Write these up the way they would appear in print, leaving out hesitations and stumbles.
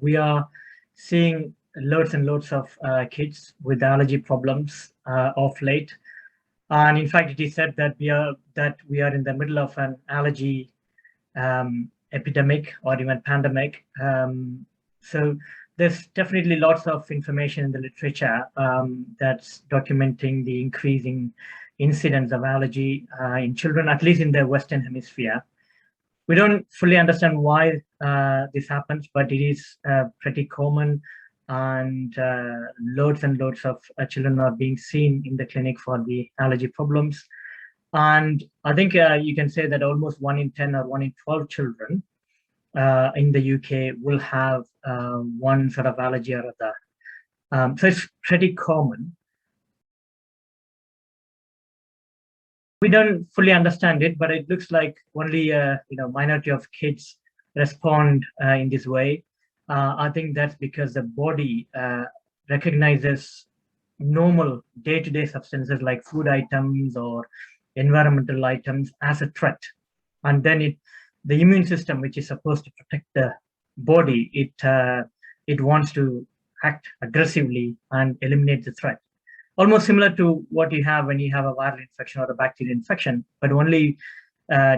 we are seeing loads and loads of kids with allergy problems of late. And in fact, it is said that we are in the middle of an allergy epidemic or even pandemic. So there's definitely lots of information in the literature that's documenting the increasing incidence of allergy in children, at least in the Western Hemisphere. We don't fully understand why this happens, but it is pretty common, and loads and loads of children are being seen in the clinic for the allergy problems. And I think you can say that almost 1 in 10 or 1 in 12 children in the UK will have one sort of allergy or other. So it's pretty common. We don't fully understand it, but it looks like only a minority of kids respond in this way. I think that's because the body recognizes normal day-to-day substances like food items or environmental items as a threat, and then the immune system, which is supposed to protect the body, it wants to act aggressively and eliminate the threat. Almost similar to what you have when you have a viral infection or a bacterial infection, but only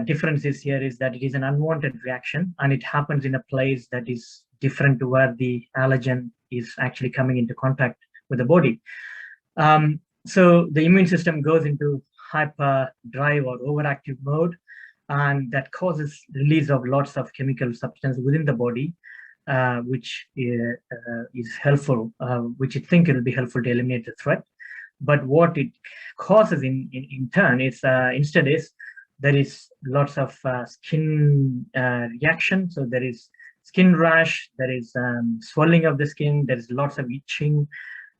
difference is here is that it is an unwanted reaction, and it happens in a place that is different to where the allergen is actually coming into contact with the body. So the immune system goes into hyperdrive or overactive mode, and that causes release of lots of chemical substance within the body, which is helpful, which you think it will be helpful to eliminate the threat. But what it causes in turn is instead is there is lots of skin reaction. So there is skin rash, there is swelling of the skin, there is lots of itching,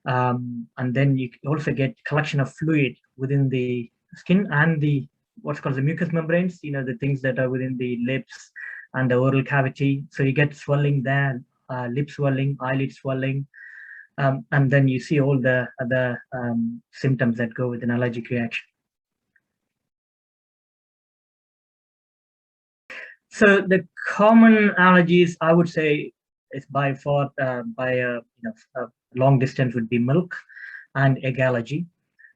and then you also get collection of fluid within the skin and the what's called the mucous membranes, the things that are within the lips and the oral cavity. So you get swelling there, lip swelling, eyelid swelling, and then you see all the other symptoms that go with an allergic reaction. So the common allergies, I would say, is by far by a long distance would be milk and egg allergy,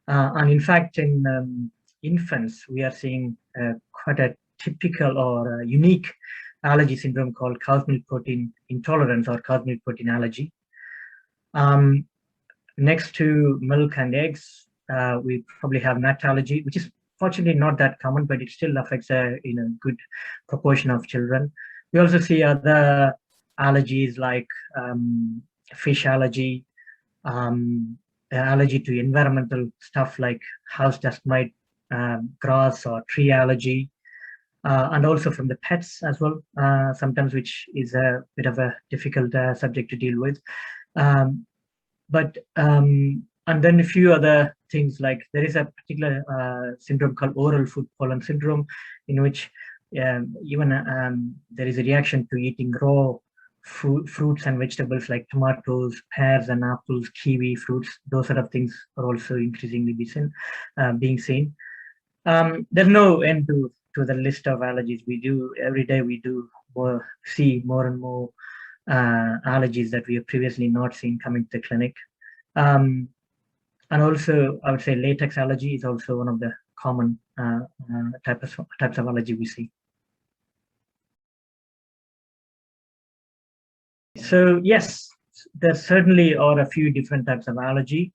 and in fact in infants we are seeing quite a typical or unique allergy syndrome called cow's milk protein intolerance or cow's milk protein allergy. Next to milk and eggs, we probably have nut allergy, which is fortunately not that common, but it still affects a good proportion of children. We also see other allergies like fish allergy, allergy to environmental stuff like house dust mite, grass or tree allergy, and also from the pets as well, sometimes, which is a bit of a difficult subject to deal with. And then a few other things, like there is a particular syndrome called oral food pollen syndrome, in which even there is a reaction to eating raw fruits and vegetables like tomatoes, pears and apples, kiwi fruits. Those sort of things are also increasingly being seen. There's no end to the list of allergies. We do every day. We do see more and more allergies that we have previously not seen coming to the clinic. And also, I would say latex allergy is also one of the common types of allergy we see. So yes, there certainly are a few different types of allergy.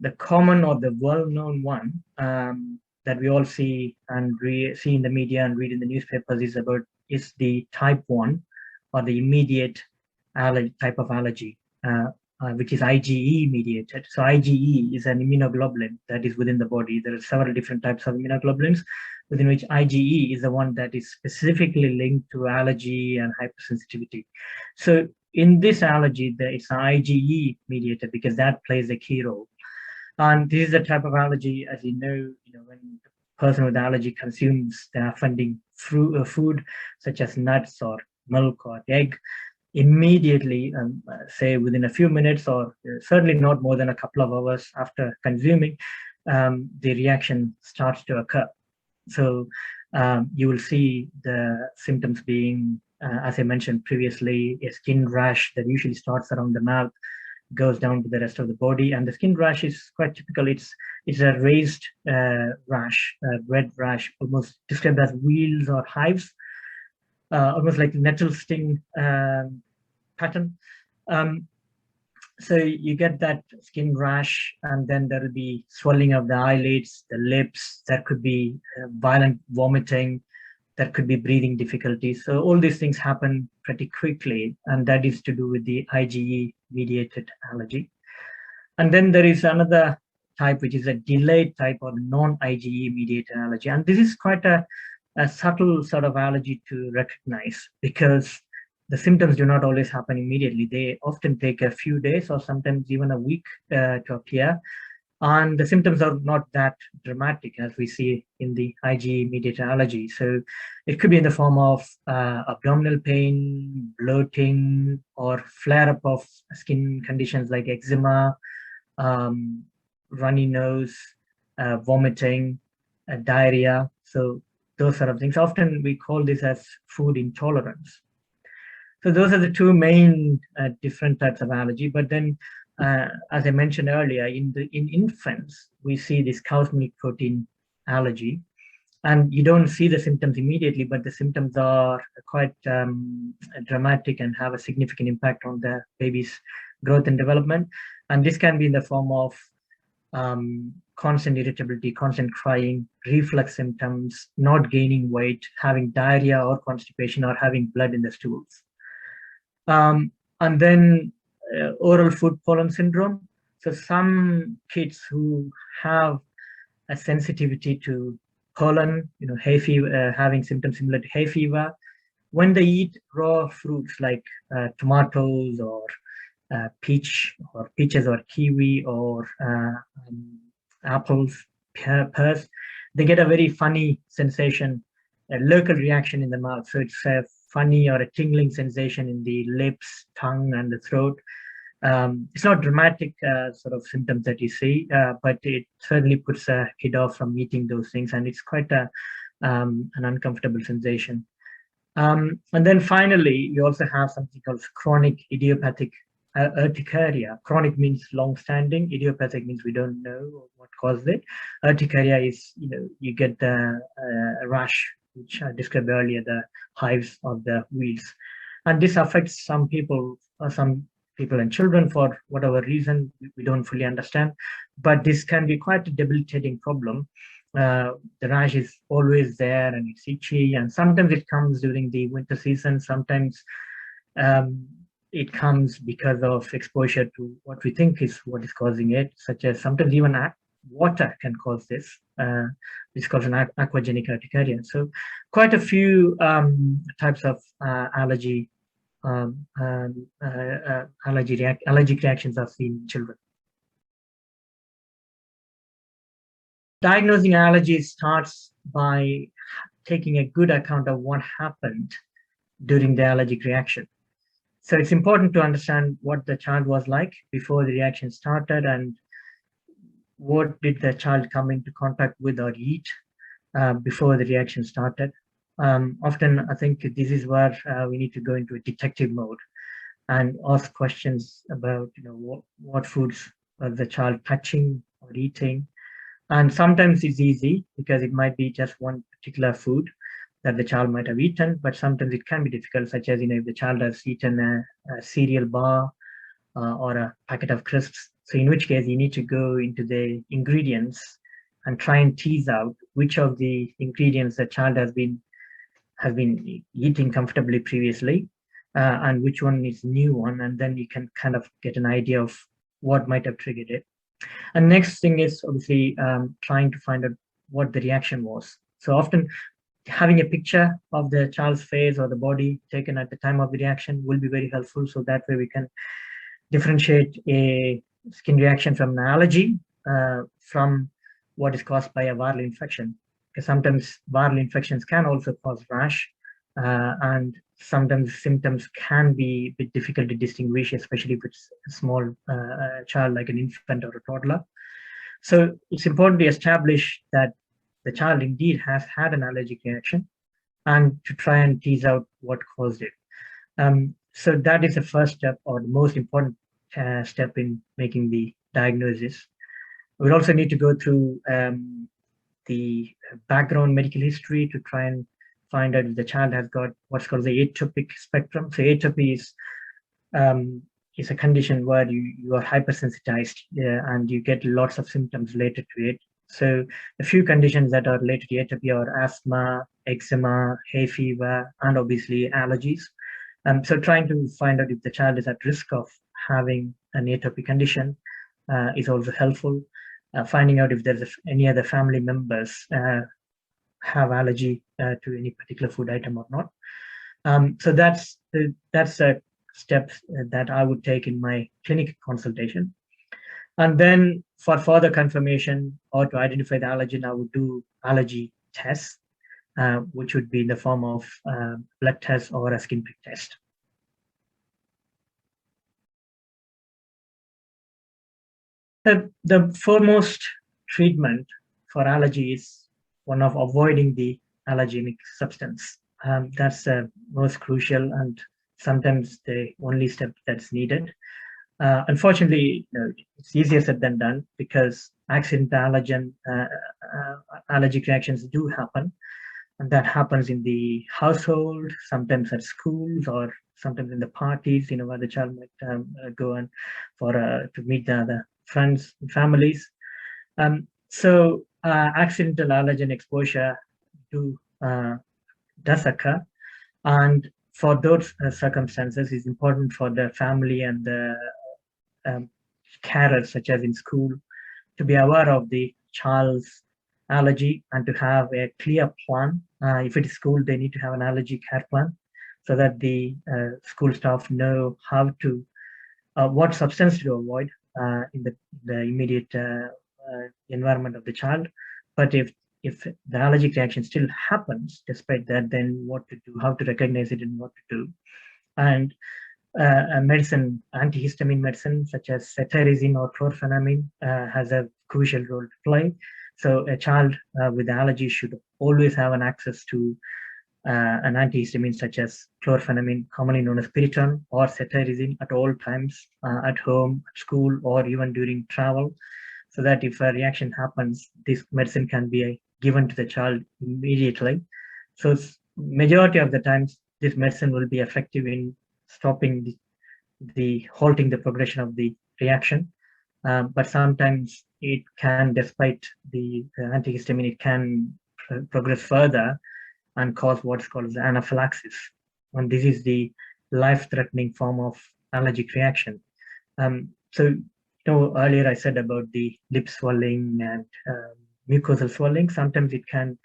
The common or the well-known one that we all see and see in the media and read in the newspapers is the type 1 or the immediate type of allergy, which is IgE mediated. So IgE is an immunoglobulin that is within the body. There are several different types of immunoglobulins, within which IgE is the one that is specifically linked to allergy and hypersensitivity. So in this allergy, it's an IgE mediated because that plays a key role. And this is a type of allergy, as you know, when the person with allergy consumes the offending food, such as nuts or milk or egg, immediately, say within a few minutes or certainly not more than a couple of hours after consuming, the reaction starts to occur. So you will see the symptoms being as I mentioned previously, a skin rash that usually starts around the mouth, goes down to the rest of the body, and the skin rash is quite typical. It's a raised rash, a red rash, almost described as wheals or hives, almost like nettle sting pattern. So you get that skin rash, and then there will be swelling of the eyelids, the lips. There could be violent vomiting. There could be breathing difficulties. So all these things happen pretty quickly, and that is to do with the IgE-mediated allergy. And then there is another type, which is a delayed type or non-IgE-mediated allergy. And this is quite a subtle sort of allergy to recognize, because the symptoms do not always happen immediately. They often take a few days or sometimes even a week to appear. And the symptoms are not that dramatic as we see in the IgE-mediated allergy. So it could be in the form of abdominal pain, bloating, or flare-up of skin conditions like eczema, runny nose, vomiting, diarrhea. So those sort of things. Often we call this as food intolerance. So those are the two main different types of allergy. But then, as I mentioned earlier, in infants, we see this cow's milk protein allergy, and you don't see the symptoms immediately, but the symptoms are quite dramatic and have a significant impact on the baby's growth and development. And this can be in the form of constant irritability, constant crying, reflux symptoms, not gaining weight, having diarrhea or constipation, or having blood in the stools. And then oral food pollen syndrome. So some kids who have a sensitivity to pollen, hay fever, having symptoms similar to hay fever, when they eat raw fruits like tomatoes or peaches or kiwi or apples, pears, they get a very funny sensation, a local reaction in the mouth. So it's a funny or a tingling sensation in the lips, tongue, and the throat. It's not dramatic sort of symptoms that you see, but it certainly puts a kid off from eating those things, and it's quite an uncomfortable sensation. And then finally, we also have something called chronic idiopathic urticaria. Chronic means long-standing. Idiopathic means we don't know what caused it. Urticaria is, you get the rash, which I described earlier, the hives or the wheals. And this affects some people and children for whatever reason we don't fully understand. But this can be quite a debilitating problem. The rash is always there and it's itchy, and sometimes it comes during the winter season. Sometimes it comes because of exposure to what we think is what is causing it, such as sometimes even water can cause this. It's called an aquagenic urticaria. So quite a few types of allergic reactions are seen in children. Diagnosing allergy starts by taking a good account of what happened during the allergic reaction. So it's important to understand what the child was like before the reaction started, and what did the child come into contact with or eat before the reaction started. Often, I think this is where we need to go into a detective mode and ask questions about, what foods was the child touching or eating. And sometimes it's easy because it might be just one particular food that the child might have eaten, but sometimes it can be difficult, such as, if the child has eaten a cereal bar or a packet of crisps. So in which case you need to go into the ingredients and try and tease out which of the ingredients the child has been eating comfortably previously, and which one is new one, and then you can kind of get an idea of what might have triggered it. And next thing is obviously trying to find out what the reaction was. So often having a picture of the child's face or the body taken at the time of the reaction will be very helpful. So that way we can differentiate a skin reaction from an allergy from what is caused by a viral infection. Because sometimes viral infections can also cause rash, and sometimes symptoms can be a bit difficult to distinguish, especially if it's a small child like an infant or a toddler. So it's important to establish that the child indeed has had an allergic reaction, and to try and tease out what caused it. So that is the first step, or the most important step in making the diagnosis. We also need to go through the background medical history to try and find out if the child has got what's called the atopic spectrum. So atopy is a condition where you are hypersensitized and you get lots of symptoms related to it. So a few conditions that are related to atopy are asthma, eczema, hay fever, and obviously allergies. So trying to find out if the child is at risk of having an atopic condition is also helpful. Finding out if there's any other family members have allergy to any particular food item or not. So that's a step that I would take in my clinic consultation. And then for further confirmation or to identify the allergen, I would do allergy tests, which would be in the form of blood test or a skin prick test. The foremost treatment for allergy is one of avoiding the allergenic substance. That's the most crucial and sometimes the only step that's needed. Unfortunately, it's easier said than done because accidental allergic reactions do happen. And that happens in the household, sometimes at schools, or sometimes in the parties, where the child might go and to meet the other friends and families. So accidental allergen exposure does occur, and for those circumstances, it's important for the family and the carers, such as in school, to be aware of the child's allergy and to have a clear plan. If it is school, they need to have an allergy care plan so that the school staff know how to what substance to avoid in the immediate environment of the child. But if the allergic reaction still happens despite that, then what to do, how to recognize it, and what to do. And a medicine, antihistamine medicine such as cetirizine or chlorpheniramine has a crucial role to play. So a child with allergy should always have an access to an antihistamine such as chlorpheniramine, commonly known as Piriton, or cetirizine at all times, at home, at school, or even during travel, so that if a reaction happens, this medicine can be given to the child immediately. So majority of the times, this medicine will be effective in stopping halting the progression of the reaction. But sometimes it can, despite the antihistamine, it can progress further and cause what's called anaphylaxis. And this is the life-threatening form of allergic reaction. So, earlier I said about the lip swelling and mucosal swelling. Sometimes it can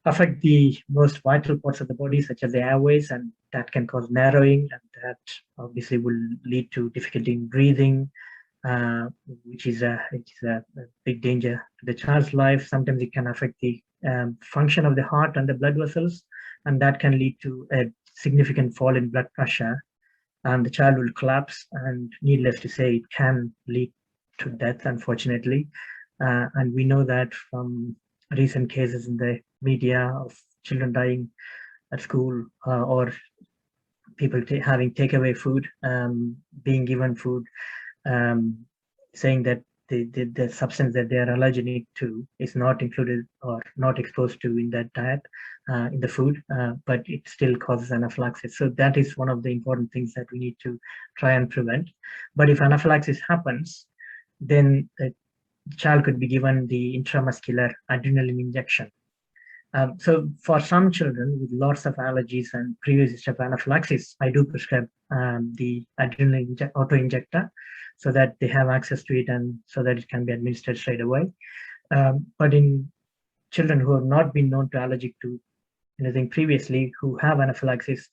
affect the most vital parts of the body, such as the airways, and that can cause narrowing, and that obviously will lead to difficulty in breathing, which is a big danger to the child's life. Sometimes it can affect the function of the heart and the blood vessels, and that can lead to a significant fall in blood pressure, and the child will collapse, and needless to say, it can lead to death, unfortunately. And we know that from recent cases in the media of children dying at school, or people having takeaway food, being given food, saying that the substance that they are allergic to is not included or not exposed to in that diet, in the food, but it still causes anaphylaxis. So that is one of the important things that we need to try and prevent. But if anaphylaxis happens, then the child could be given the intramuscular adrenaline injection. So for some children with lots of allergies and previous history of anaphylaxis, I do prescribe the adrenaline auto-injector so that they have access to it and so that it can be administered straight away. But in children who have not been known to allergic to anything previously, who have anaphylaxis,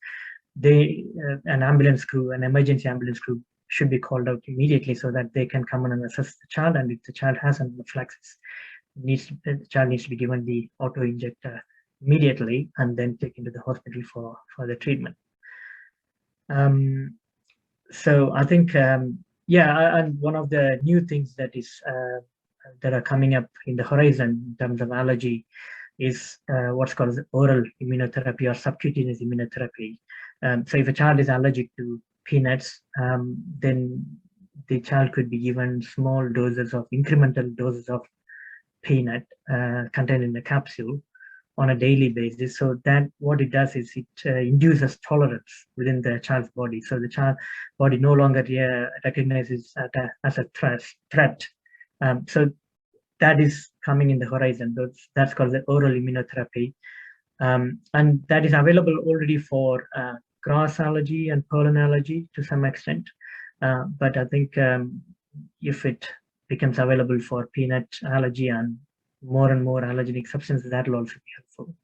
an ambulance crew, an emergency ambulance crew should be called out immediately so that they can come in and assess the child. And if the child has anaphylaxis, the child needs to be given the auto injector immediately and then taken to the hospital for the treatment. So I think, and one of the new things that are coming up in the horizon in terms of allergy is what's called as oral immunotherapy or subcutaneous immunotherapy. So if a child is allergic to peanuts, then the child could be given small doses of incremental doses of peanut contained in a capsule on a daily basis. So that what it does is it induces tolerance within the child's body. So the child body no longer recognizes that as a threat. So that is coming in the horizon. That's called the oral immunotherapy. And that is available already for grass allergy and pollen allergy to some extent. But I think if it becomes available for peanut allergy and more allergenic substances, that will also be helpful.